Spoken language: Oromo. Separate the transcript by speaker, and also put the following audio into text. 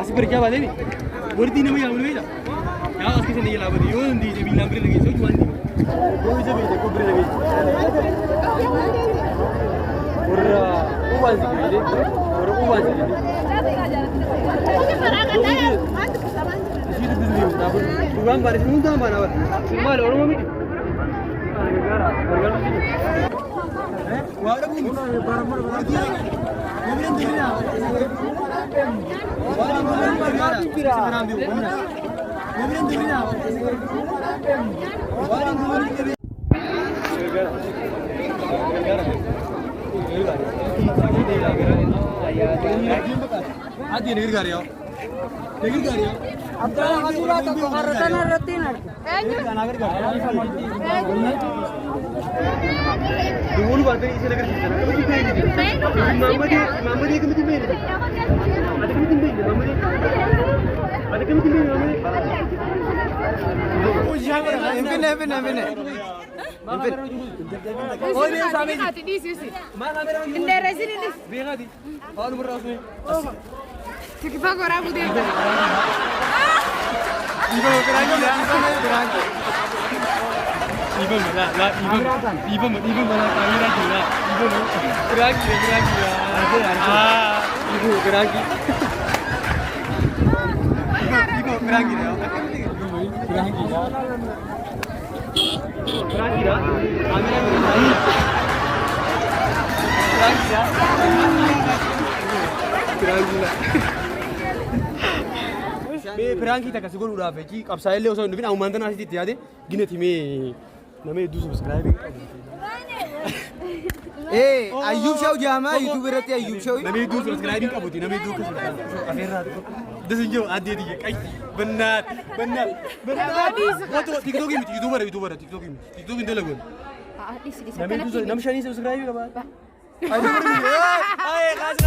Speaker 1: Asik kerja balik ni. Berarti nama yang berbeza. Ya, asik sini lah berarti. Oh, di sini bilang beri lagi. So cuma ni. Kau bisa beri, kau beri lagi. Orang uwan sih ni. Orang uwan sih ni. Situ beri. Tapi bukan baris muda mana ber. Cuma orang mami. Wadah pun. Kemudian tu ni. Dulu baru ini saya kerja. Mama dia kemana main? Ada kemana main? Mama dia. Ada kemana main? Mama dia. Oh jangan. Impin. Oh ini sama ini. Mana kamera? Ini resin ini. Biar di. Oh nomor rasmi. Kita korang bude. Ibu kerana berangkat. Ibu mana kamera juga. Ibu geragi. Ibu geragi. Ibu geragi dah. Geragi dah. Kamera geragi. Geragi dah. मैं फ्रांक की तक सुगुन उड़ा पे कि अब साइले उसो नवीन आउमंत्रण आसी थी याद गिने थी मैं नमे 2 सब्सक्राइब ए अय्यूब शाह जामा यूट्यूबर रहते अय्यूब शाह नमे 2 सब्सक्राइबिंग का होती नमे 2 का अखिर रात को दसंजो आदि दी कई बनात वो तो टिकटॉक में यूट्यूबर टिकटॉक में दे लगो नमे 2 नमशानी सब्सक्राइब का बात आए खास